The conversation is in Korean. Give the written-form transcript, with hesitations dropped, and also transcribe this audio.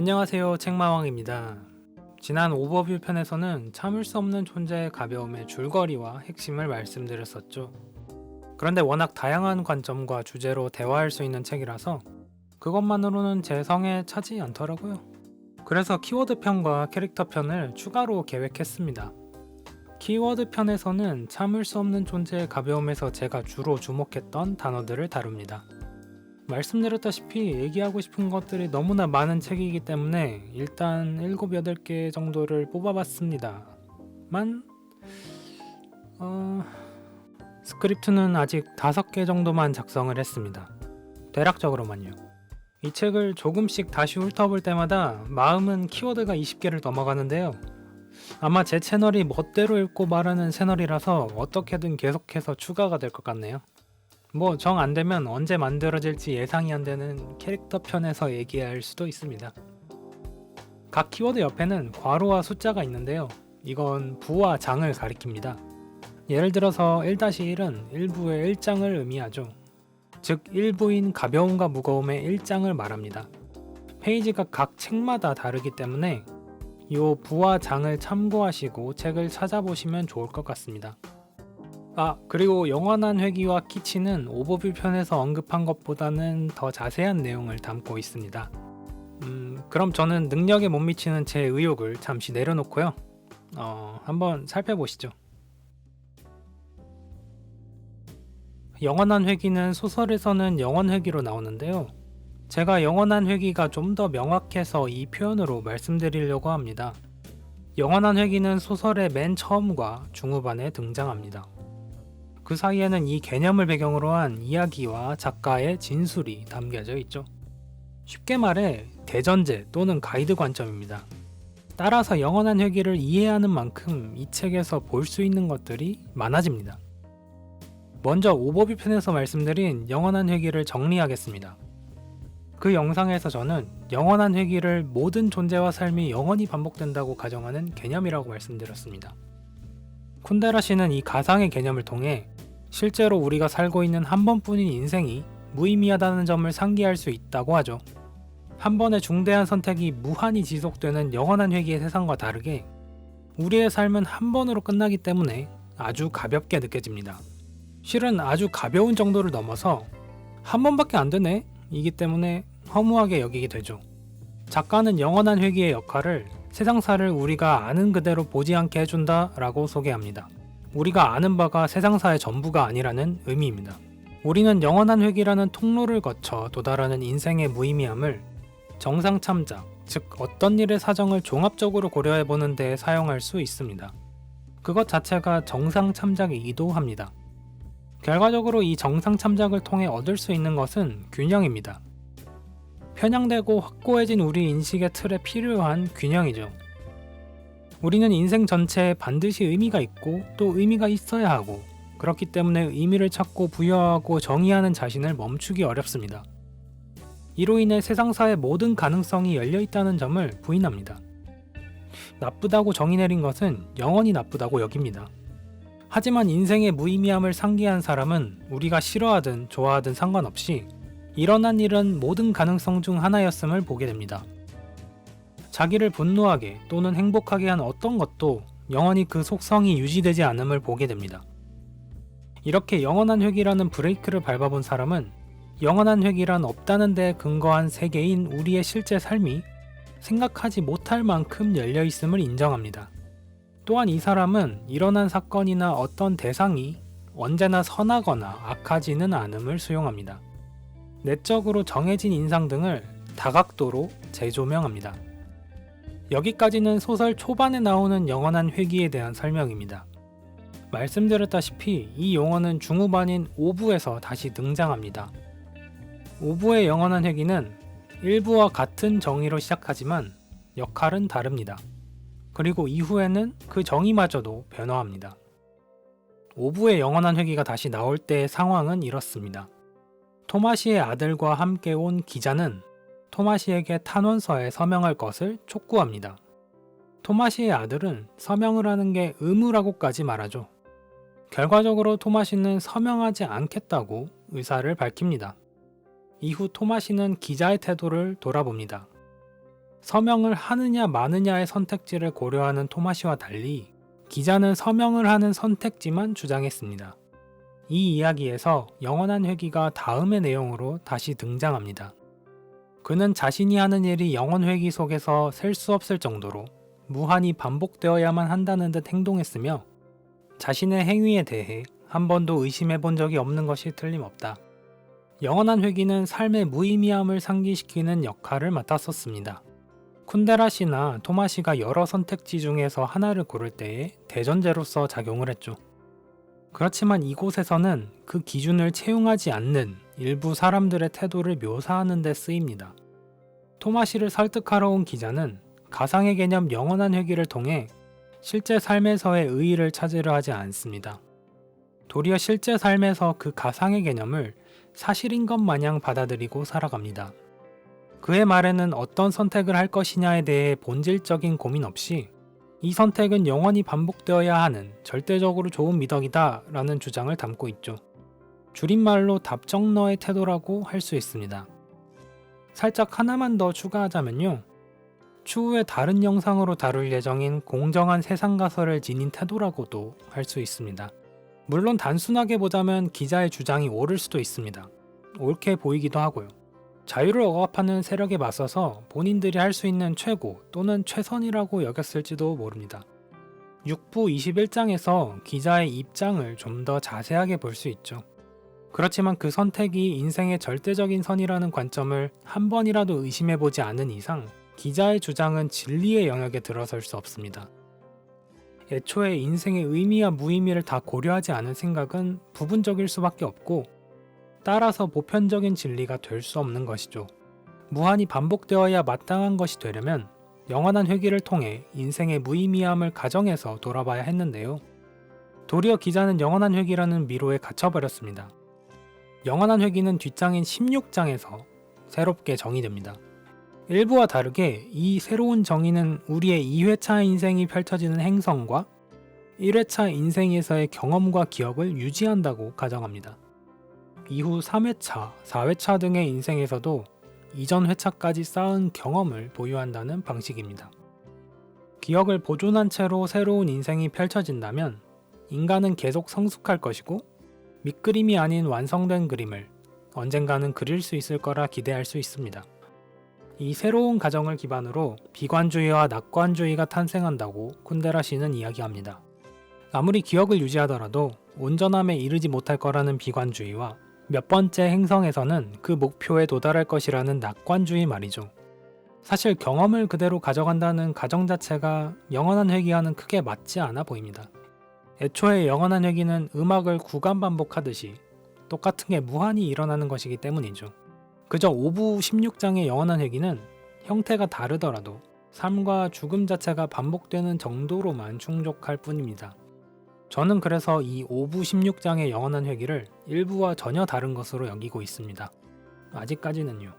안녕하세요, 책마왕입니다. 지난 오버뷰 편에서는 참을 수 없는 존재의 가벼움의 줄거리와 핵심을 말씀드렸었죠. 그런데 워낙 다양한 관점과 주제로 대화할 수 있는 책이라서 그것만으로는 제 성에 차지 않더라고요. 그래서 키워드 편과 캐릭터 편을 추가로 계획했습니다. 키워드 편에서는 참을 수 없는 존재의 가벼움에서 제가 주로 주목했던 단어들을 다룹니다. 말씀드렸다시피 얘기하고 싶은 것들이 너무나 많은 책이기 때문에 일단 7, 8개 정도를 뽑아봤습니다. 스크립트는 아직 5개 정도만 작성을 했습니다. 대략적으로만요. 이 책을 조금씩 다시 훑어볼 때마다 마음은 키워드가 20개를 넘어가는데요. 아마 제 채널이 멋대로 읽고 말하는 채널이라서 어떻게든 계속해서 추가가 될 것 같네요. 정 안되면 언제 만들어질지 예상이 안되는 캐릭터 편에서 얘기할 수도 있습니다. 각 키워드 옆에는 괄호와 숫자가 있는데요. 이건 부와 장을 가리킵니다. 예를 들어서 1-1은 일부의 1장을 의미하죠. 즉 일부인 가벼움과 무거움의 1장을 말합니다. 페이지가 각 책마다 다르기 때문에 이 부와 장을 참고하시고 책을 찾아보시면 좋을 것 같습니다. 그리고 영원한 회귀와 키치는 오버뷰 편에서 언급한 것보다는 더 자세한 내용을 담고 있습니다. 그럼 저는 능력에 못 미치는 제 의욕을 잠시 내려놓고요. 한번 살펴보시죠. 영원한 회귀는 소설에서는 영원 회귀로 나오는데요. 제가 영원한 회귀가 좀 더 명확해서 이 표현으로 말씀드리려고 합니다. 영원한 회귀는 소설의 맨 처음과 중후반에 등장합니다. 그 사이에는 이 개념을 배경으로 한 이야기와 작가의 진술이 담겨져 있죠. 쉽게 말해 대전제 또는 가이드 관점입니다. 따라서 영원한 회귀를 이해하는 만큼 이 책에서 볼 수 있는 것들이 많아집니다. 먼저 오버뷰 편에서 말씀드린 영원한 회귀를 정리하겠습니다. 그 영상에서 저는 영원한 회귀를 모든 존재와 삶이 영원히 반복된다고 가정하는 개념이라고 말씀드렸습니다. 쿤데라 씨는 이 가상의 개념을 통해 실제로 우리가 살고 있는 한 번뿐인 인생이 무의미하다는 점을 상기할 수 있다고 하죠. 한 번의 중대한 선택이 무한히 지속되는 영원한 회귀의 세상과 다르게 우리의 삶은 한 번으로 끝나기 때문에 아주 가볍게 느껴집니다. 실은 아주 가벼운 정도를 넘어서 한 번밖에 안 되네 이기 때문에 허무하게 여기게 되죠. 작가는 영원한 회귀의 역할을 세상사를 우리가 아는 그대로 보지 않게 해준다 라고 소개합니다. 우리가 아는 바가 세상사의 전부가 아니라는 의미입니다. 우리는 영원한 회귀라는 통로를 거쳐 도달하는 인생의 무의미함을 정상참작, 즉 어떤 일의 사정을 종합적으로 고려해보는 데에 사용할 수 있습니다. 그것 자체가 정상참작이기도 합니다. 결과적으로 이 정상참작을 통해 얻을 수 있는 것은 균형입니다. 편향되고 확고해진 우리 인식의 틀에 필요한 균형이죠. 우리는 인생 전체에 반드시 의미가 있고 또 의미가 있어야 하고 그렇기 때문에 의미를 찾고 부여하고 정의하는 자신을 멈추기 어렵습니다. 이로 인해 세상사의 모든 가능성이 열려있다는 점을 부인합니다. 나쁘다고 정의 내린 것은 영원히 나쁘다고 여깁니다. 하지만 인생의 무의미함을 상기한 사람은 우리가 싫어하든 좋아하든 상관없이 일어난 일은 모든 가능성 중 하나였음을 보게 됩니다. 자기를 분노하게 또는 행복하게 한 어떤 것도 영원히 그 속성이 유지되지 않음을 보게 됩니다. 이렇게 영원한 회귀라는 브레이크를 밟아본 사람은 영원한 회귀란 없다는 데 근거한 세계인 우리의 실제 삶이 생각하지 못할 만큼 열려있음을 인정합니다. 또한 이 사람은 일어난 사건이나 어떤 대상이 언제나 선하거나 악하지는 않음을 수용합니다. 내적으로 정해진 인상 등을 다각도로 재조명합니다. 여기까지는 소설 초반에 나오는 영원한 회귀에 대한 설명입니다. 말씀드렸다시피 이 용어는 중후반인 5부에서 다시 등장합니다. 5부의 영원한 회귀는 1부와 같은 정의로 시작하지만 역할은 다릅니다. 그리고 이후에는 그 정의마저도 변화합니다. 5부의 영원한 회귀가 다시 나올 때의 상황은 이렇습니다. 토마시의 아들과 함께 온 기자는 토마시에게 탄원서에 서명할 것을 촉구합니다. 토마시의 아들은 서명을 하는 게 의무라고까지 말하죠. 결과적으로 토마시는 서명하지 않겠다고 의사를 밝힙니다. 이후 토마시는 기자의 태도를 돌아봅니다. 서명을 하느냐 마느냐의 선택지를 고려하는 토마시와 달리 기자는 서명을 하는 선택지만 주장했습니다. 이 이야기에서 영원한 회귀가 다음의 내용으로 다시 등장합니다. 그는 자신이 하는 일이 영원 회귀 속에서 셀 수 없을 정도로 무한히 반복되어야만 한다는 듯 행동했으며 자신의 행위에 대해 한 번도 의심해 본 적이 없는 것이 틀림없다. 영원한 회귀는 삶의 무의미함을 상기시키는 역할을 맡았었습니다. 쿤데라시나 토마시가 여러 선택지 중에서 하나를 고를 때에 대전제로서 작용을 했죠. 그렇지만 이곳에서는 그 기준을 채용하지 않는 일부 사람들의 태도를 묘사하는 데 쓰입니다. 토마시를 설득하러 온 기자는 가상의 개념 영원한 회귀를 통해 실제 삶에서의 의의를 찾으려 하지 않습니다. 도리어 실제 삶에서 그 가상의 개념을 사실인 것 마냥 받아들이고 살아갑니다. 그의 말에는 어떤 선택을 할 것이냐에 대해 본질적인 고민 없이 이 선택은 영원히 반복되어야 하는 절대적으로 좋은 미덕이다 라는 주장을 담고 있죠. 줄임말로 답정너의 태도라고 할 수 있습니다. 살짝 하나만 더 추가하자면요. 추후에 다른 영상으로 다룰 예정인 공정한 세상 가설을 지닌 태도라고도 할 수 있습니다. 물론 단순하게 보자면 기자의 주장이 옳을 수도 있습니다. 옳게 보이기도 하고요. 자유를 억압하는 세력에 맞서서 본인들이 할 수 있는 최고 또는 최선이라고 여겼을지도 모릅니다. 6부 21장에서 기자의 입장을 좀 더 자세하게 볼 수 있죠. 그렇지만 그 선택이 인생의 절대적인 선이라는 관점을 한 번이라도 의심해보지 않은 이상 기자의 주장은 진리의 영역에 들어설 수 없습니다. 애초에 인생의 의미와 무의미를 다 고려하지 않은 생각은 부분적일 수밖에 없고 따라서 보편적인 진리가 될 수 없는 것이죠. 무한히 반복되어야 마땅한 것이 되려면 영원한 회귀를 통해 인생의 무의미함을 가정해서 돌아봐야 했는데요. 도리어 기자는 영원한 회귀라는 미로에 갇혀버렸습니다. 영원한 회귀는 뒷장인 16장에서 새롭게 정의됩니다. 일부와 다르게 이 새로운 정의는 우리의 2회차 인생이 펼쳐지는 행성과 1회차 인생에서의 경험과 기억을 유지한다고 가정합니다. 이후 3회차, 4회차 등의 인생에서도 이전 회차까지 쌓은 경험을 보유한다는 방식입니다. 기억을 보존한 채로 새로운 인생이 펼쳐진다면 인간은 계속 성숙할 것이고 밑그림이 아닌 완성된 그림을 언젠가는 그릴 수 있을 거라 기대할 수 있습니다. 이 새로운 가정을 기반으로 비관주의와 낙관주의가 탄생한다고 쿤데라시는 이야기합니다. 아무리 기억을 유지하더라도 온전함에 이르지 못할 거라는 비관주의와 몇 번째 행성에서는 그 목표에 도달할 것이라는 낙관주의 말이죠. 사실 경험을 그대로 가져간다는 가정 자체가 영원한 회귀와는 크게 맞지 않아 보입니다. 애초에 영원한 회귀는 음악을 구간 반복하듯이 똑같은 게 무한히 일어나는 것이기 때문이죠. 그저 5부 16장의 영원한 회귀는 형태가 다르더라도 삶과 죽음 자체가 반복되는 정도로만 충족할 뿐입니다. 저는 그래서 이 5부 16장의 영원한 회귀를 1부와 전혀 다른 것으로 여기고 있습니다. 아직까지는요.